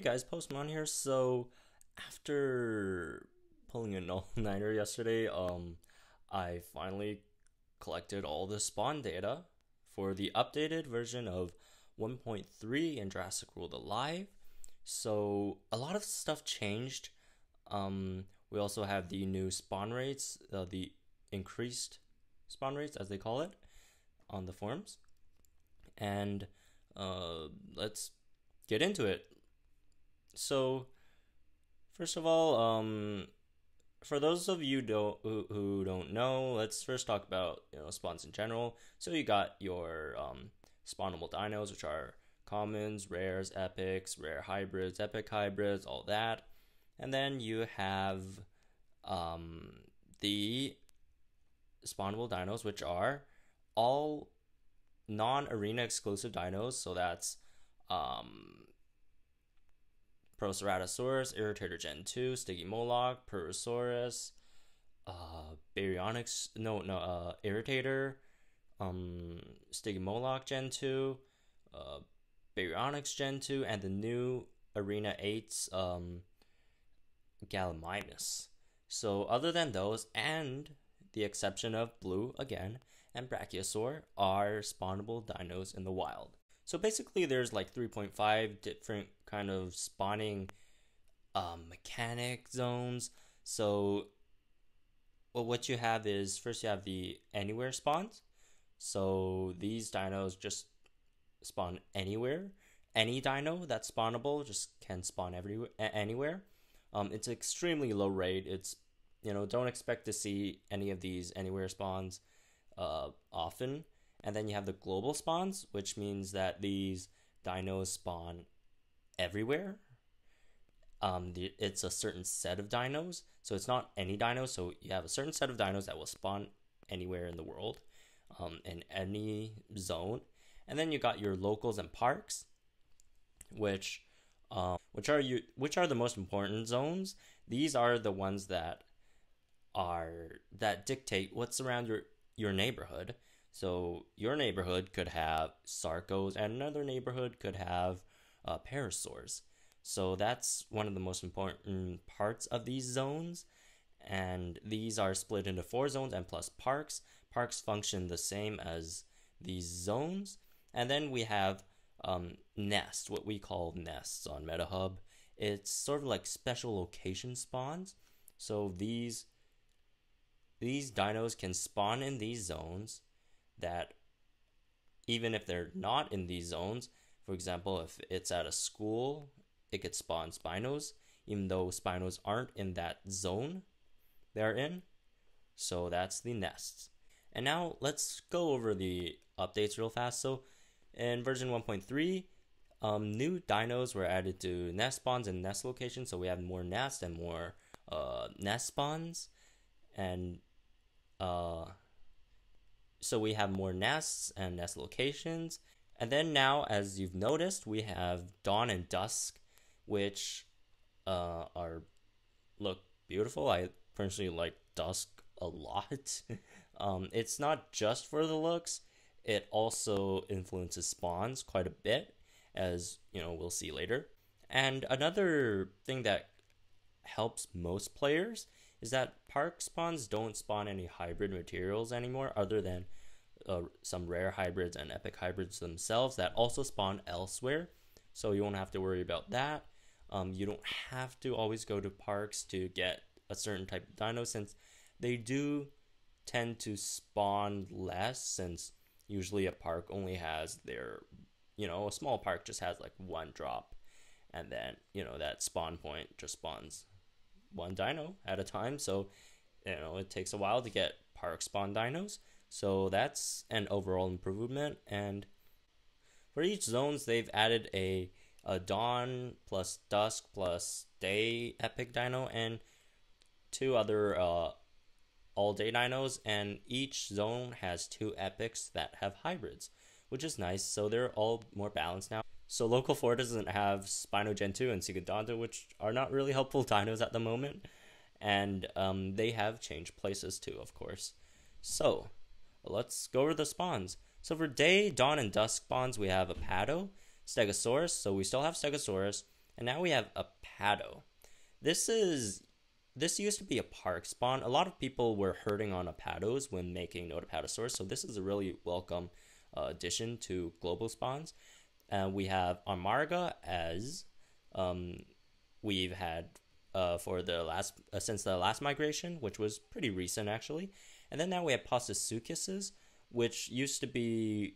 guys, Postmon here. So after pulling an all-nighter yesterday, I finally collected all the spawn data for the updated version of 1.3 in Jurassic World Alive. So a lot of stuff changed. We also have the new spawn rates, the increased spawn rates as they call it on the forums. And let's get into it. So, first of all, for those of you who don't know, let's first talk about spawns in general. So you got your spawnable dinos, which are commons, rares, epics, rare hybrids, epic hybrids, all that, and then you have the spawnable dinos, which are all non-arena exclusive dinos. So that's Proceratosaurus, Irritator Gen 2, Stygimoloch, Purosaurus, Irritator, Stygimoloch Gen 2, Baryonyx Gen 2, and the new Arena 8's Gallimimus. So other than those, and the exception of Blue again, and Brachiosaur, are spawnable dinos in the wild. So basically there's like 3.5 different kind of spawning mechanic zones. So what you have is, first you have the anywhere spawns. So these dinos just spawn anywhere. Any dino that's spawnable just can spawn anywhere. It's extremely low rate. It's, don't expect to see any of these anywhere spawns often. And then you have the global spawns, which means that these dinos spawn everywhere. It's a certain set of dinos, so it's not any dino. So you have a certain set of dinos that will spawn anywhere in the world, in any zone. And then you got your locals and parks, which are the most important zones. These are the ones that dictate what's around your neighborhood. So your neighborhood could have Sarcos, and another neighborhood could have Parasaurs. So that's one of the most important parts of these zones. And these are split into 4 zones and plus parks. Parks function the same as these zones. And then we have nests, what we call nests on MetaHub. It's sort of like special location spawns. So these dinos can spawn in these zones that even if they're not in these zones, for example, if it's at a school, it could spawn Spinos, even though Spinos aren't in that zone they're in. So that's the nests. And now let's go over the updates real fast. So in version 1.3, new dinos were added to nest spawns and nest locations. So we have more nests and more nest spawns. And so we have more nests and nest locations. And then now, as you've noticed, we have Dawn and Dusk, which look beautiful. I personally like Dusk a lot. It's not just for the looks. It also influences spawns quite a bit, as we'll see later. And another thing that helps most players is that park spawns don't spawn any hybrid materials anymore, other than some rare hybrids and epic hybrids themselves that also spawn elsewhere. So you won't have to worry about that. You don't have to always go to parks to get a certain type of dino, since they do tend to spawn less, since usually a park only has a small park just has like one drop, and then that spawn point just spawns one dino at a time. So it takes a while to get park spawn dinos. So that's an overall improvement. And for each zones, they've added a dawn plus dusk plus day epic dino and 2 other all day dinos, and each zone has 2 epics that have hybrids, which is nice. So they're all more balanced now. So Local 4 doesn't have Spino Gen 2 and Sigadonta, which are not really helpful dinos at the moment. And they have changed places too, of course. So let's go over the spawns. So for day, dawn, and dusk spawns, we have Apado, Stegosaurus. So we still have Stegosaurus, And now we have a Pado. This is this used to be a park spawn. A lot of people were hurting on Apados when making Notapatosaurus, so this is a really welcome addition to global spawns. We have Amarga as we've had for the last since the last migration, which was pretty recent actually. And then now we have Posasuchuses, which used to be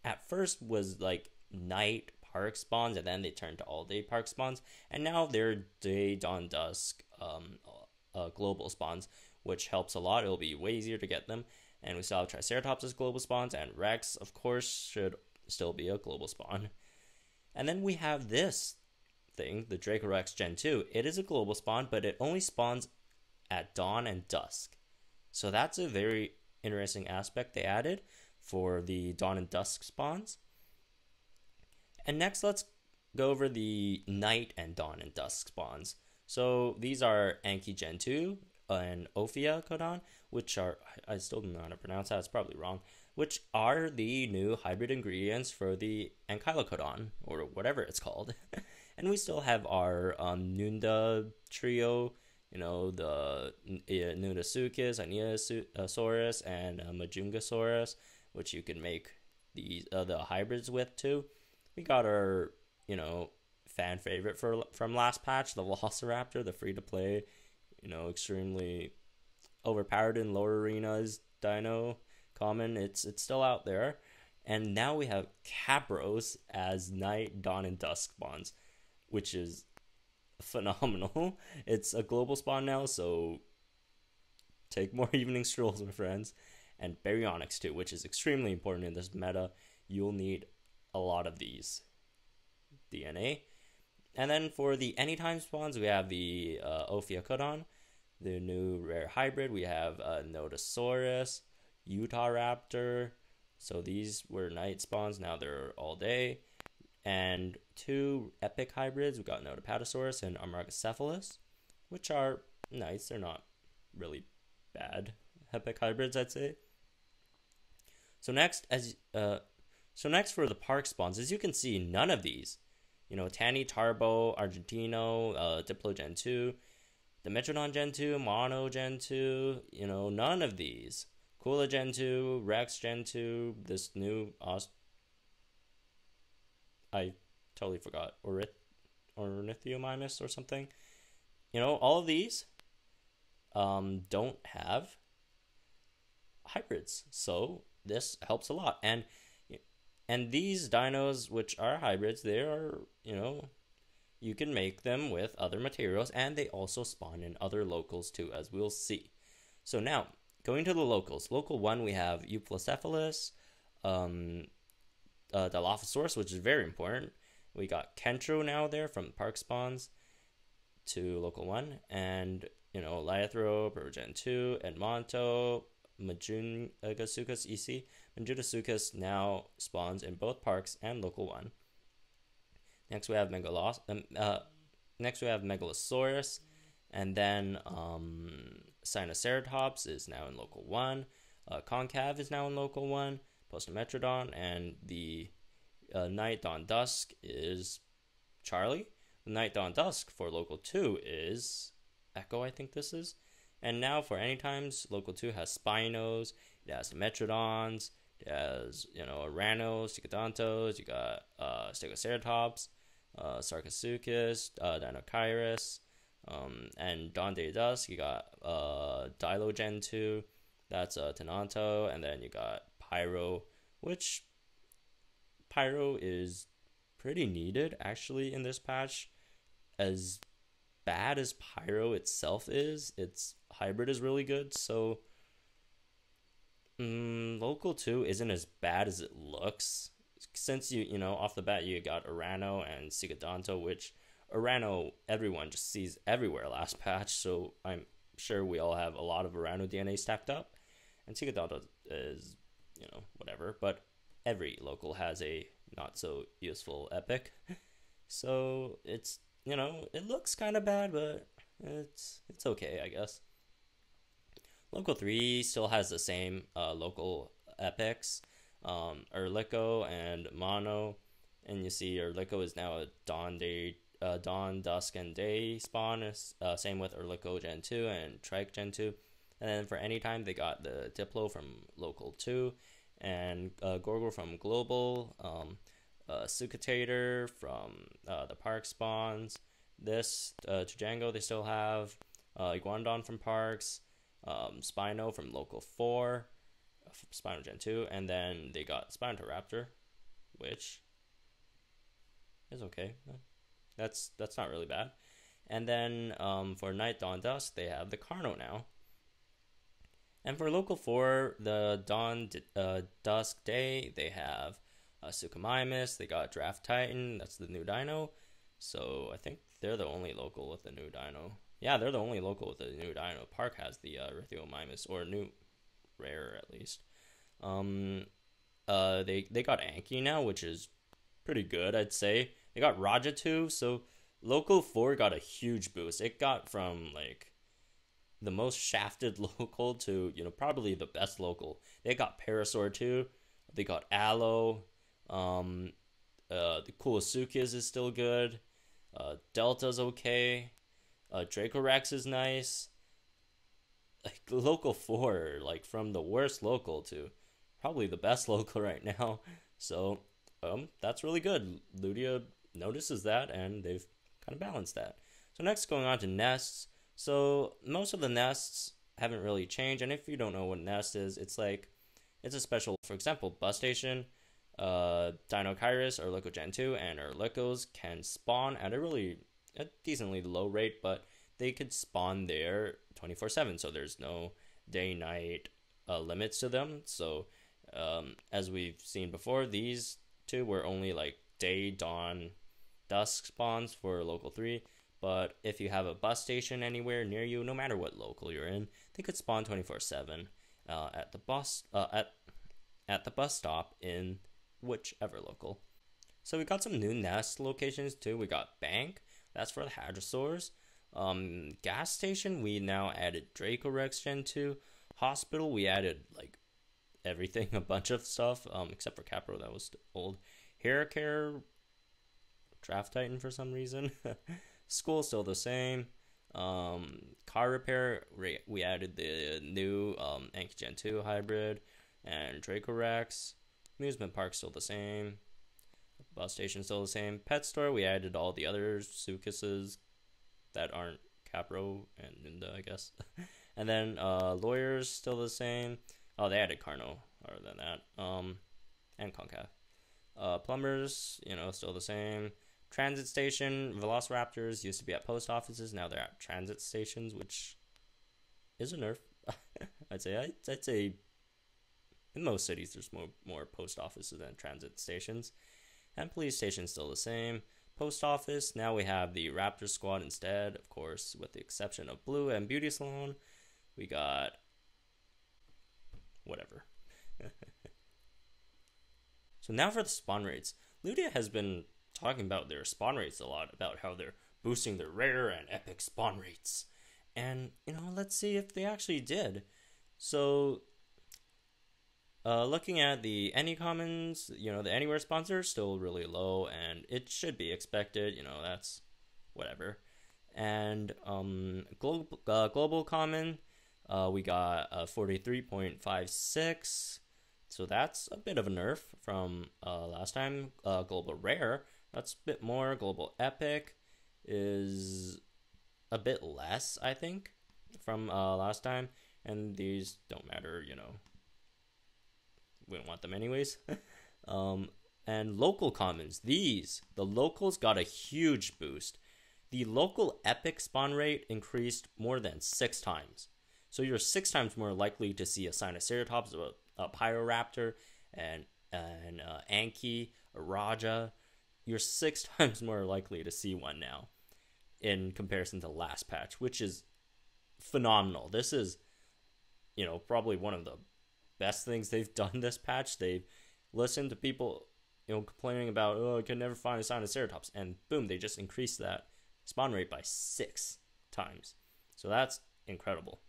at first was like night park spawns, and then they turned to all day park spawns, and now they're day, dawn, dusk global spawns, which helps a lot. It'll be way easier to get them. And we still have Triceratops as global spawns, and Rex, of course, should still be a global spawn. And then we have this thing, the Dracorex Gen 2. It is a global spawn, but it only spawns at dawn and dusk. So that's a very interesting aspect they added for the dawn and dusk spawns. And next, let's go over the night and dawn and dusk spawns. So these are Anki Gen 2 and Ophiucodon, which are, I still don't know how to pronounce that, it's probably wrong, which are the new hybrid ingredients for the Ankylocodon, or whatever it's called. And we still have our Nunda trio, you know, the Nundasuchus, Aeneasaurus, and Majungasaurus, which you can make these the hybrids with too. We got our, you know, fan favorite from last patch, the Velociraptor, the free-to-play, you know, extremely overpowered in lower arenas dino common. It's still out there. And now we have Capros as night, dawn, and dusk spawns, which is phenomenal. It's a global spawn now, so take more evening strolls, my friends. And Baryonyx too, which is extremely important in this meta. You'll need a lot of these DNA. And then for the anytime spawns, we have the Ophiucodon, the new rare hybrid. We have Nodosaurus, Utahraptor. So these were night spawns, now they're all day. And two epic hybrids. We got Notapatosaurus and Amargacephalus, which are nice. They're not really bad epic hybrids, I'd say. So next, for the park spawns, as you can see, none of these, you know, Tani, Tarbo, Argentino, Diplo Gen 2, Dimetrodon Gen 2, Mono Gen 2, you know, none of these. Kula Gen 2, Rex Gen 2, this new I totally forgot, Ornithomimus or something. You know, all of these don't have hybrids, so this helps a lot. And these dinos, which are hybrids, they are, you know, you can make them with other materials, and they also spawn in other locals too, as we'll see. So now, going to the locals. Local 1, we have Euplocephalus, Dilophosaurus, which is very important. We got Kentro now there from Park Spawns to Local 1, and, you know, Lythrope, Gen 2, Edmonto, Majungasaurus EC. Majungasaurus now spawns in both parks and Local 1. Next we have Megalosaurus, and then Sinoceratops is now in Local 1. Concav is now in Local 1. Postometrodon, and the Night Dawn Dusk is Charlie. The Night Dawn Dusk for Local 2 is Echo, I think this is. And now for anytimes, Local 2 has Spinos, it has Metrodons, it has, you know, Aranos, Stegodontos, you got Stegoceratops, Sarcosuchus, Dinocyrus, and Dawn Day Dusk, you got Dilo Gen 2, that's Tenanto, and then you got Pyro, which Pyro is pretty needed actually in this patch. As bad as Pyro itself is, its hybrid is really good, so Local 2 isn't as bad as it looks, since you know, off the bat you got Arano and Stegodonto, which Arano everyone just sees everywhere last patch, so I'm sure we all have a lot of Arano DNA stacked up, and Stegodonto is, you know, whatever, but every local has a not so useful epic. So it's, you know, it looks kind of bad, but it's okay, I guess. Local 3 still has the same local epics, Erlico and Mono, and you see Erlico is now a Dawn Day Dawn, Dusk, and Day spawn. Same with Urliko Gen 2 and Trike Gen 2. And then for Anytime, they got the Diplo from Local 2, and Gorgor from Global, Sucatator from the Park spawns. This Django they still have, Iguanodon from Parks, Spino from Local 4, Spino Gen 2, and then they got Spinotoraptor, which is okay. That's not really bad. And then for Night, Dawn, Dusk, they have the Carno now. And for Local 4, the Dawn, Dusk, Day, they have Suchomimus, they got Draft Titan, that's the new dino. So I think they're the only local with the new dino. Yeah, they're the only local with the new dino. Park has the Rithiomimus, or new rare at least. They got Anki now, which is pretty good, I'd say. They got Raja too, so Local 4 got a huge boost. It got from like the most shafted local to, probably the best local. They got Parasaur too. They got Aloe. The Koolasuchus is still good. Delta's okay. Dracorex is nice. Like Local 4, like from the worst local to probably the best local right now. So that's really good. Ludia notices that, and they've kind of balanced that. So next, going on to nests. So most of the nests haven't really changed, and if you don't know what nest is, it's a special, for example, bus station, Dino Kairos, Urliko Gen 2, and Urlikos can spawn at a decently low rate, but they could spawn there 24/7, so there's no day-night limits to them. So as we've seen before, these two were only like day, dawn, dusk spawns for Local 3. But if you have a bus station anywhere near you, no matter what local you're in, they could spawn 24/7 at the bus stop in whichever local. So we got some new nest locations too. We got Bank, that's for the Hadrosaurs. Gas station, we now added Dracorex Gen 2. Hospital, we added like everything, a bunch of stuff, except for Capro, that was old. Hair care, Draft Titan for some reason. School still the same. Car repair, we added the new Anki Gen 2 hybrid and Dracorex. Amusement park still the same. Bus station still the same. Pet store, we added all the other Sucuses that aren't Capro and Nunda, I guess. And then lawyers still the same. Oh, they added Carno other than that. And Concav. Plumbers, still the same. Transit station, Velociraptors used to be at post offices, now they're at transit stations, which is a nerf. I'd say in most cities there's more post offices than transit stations. And police stations still the same. Post office, now we have the Raptor Squad instead, of course, with the exception of Blue and Beauty Salon. We got whatever. So now for the spawn rates. Ludia has been talking about their spawn rates a lot, about how they're boosting their rare and epic spawn rates. And, let's see if they actually did. So, looking at the Any Commons, the Anywhere sponsor is still really low, and it should be expected, that's whatever. And Global Common, we got 43.56, so that's a bit of a nerf from last time. Global Rare, that's a bit more. Global Epic is a bit less, I think, from last time. And these don't matter, we don't want them anyways. And local commons, the locals got a huge boost. The local epic spawn rate increased more than 6 times. So you're 6 times more likely to see a Sinoceratops, a Pyroraptor, and Anki, a Raja. You're 6 times more likely to see one now in comparison to last patch, which is phenomenal. This is, probably one of the best things they've done this patch. They've listened to people, complaining about, I can never find a Sinoceratops, and boom, they just increased that spawn rate by 6 times. So that's incredible.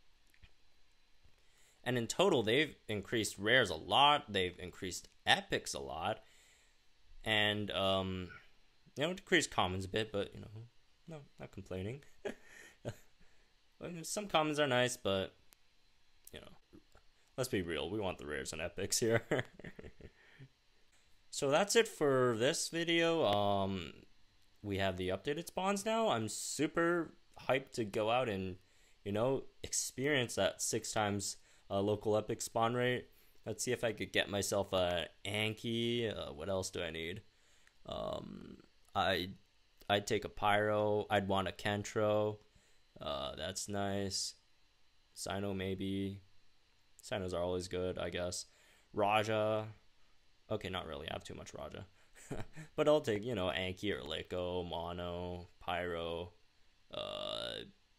And in total, they've increased rares a lot. They've increased epics a lot. And decrease commons a bit, but no, not complaining. Some commons are nice, but you know, let's be real. We want the rares and epics here. So that's it for this video. We have the updated spawns now. I'm super hyped to go out and experience that 6 times local epic spawn rate. Let's see if I could get myself a Anki. What else do I need? I'd take a Pyro. I'd want a Kentro. That's nice. Sino maybe. Sinos are always good, I guess. Raja. Okay, not really. I have too much Raja. But I'll take, Anki or Liko, Mono, Pyro,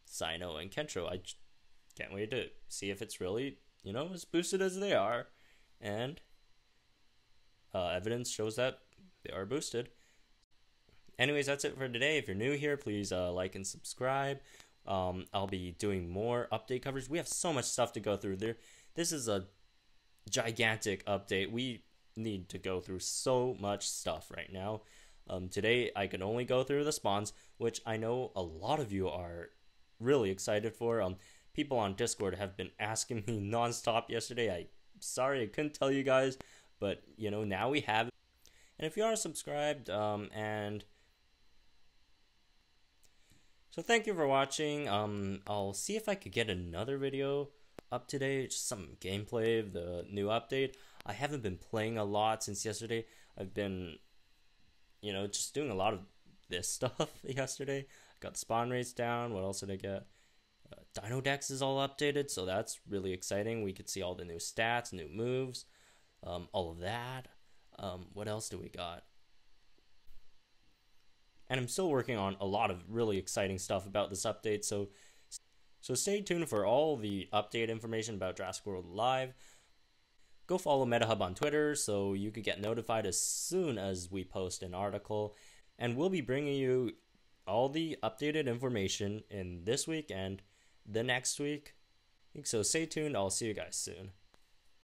Sino, and Kentro. I can't wait to see if it's really, as boosted as they are. And evidence shows that they are boosted. Anyways, that's it for today. If you're new here, please like and subscribe. I'll be doing more update coverage. We have so much stuff to go through there. This is a gigantic update. We need to go through so much stuff right now. Today, I can only go through the spawns, which I know a lot of you are really excited for. People on Discord have been asking me nonstop yesterday. I'm sorry I couldn't tell you guys, but now we have it. And if you are subscribed, and so thank you for watching. I'll see if I could get another video up today, just some gameplay of the new update. I haven't been playing a lot since yesterday. I've been, just doing a lot of this stuff yesterday. I got spawn rates down. What else did I get? Dino Dex is all updated, so that's really exciting. We could see all the new stats, new moves, all of that. What else do we got? And I'm still working on a lot of really exciting stuff about this update, so stay tuned for all the update information about Jurassic World Live. Go follow MetaHub on Twitter so you could get notified as soon as we post an article. And we'll be bringing you all the updated information in this week and the next week. So stay tuned. I'll see you guys soon.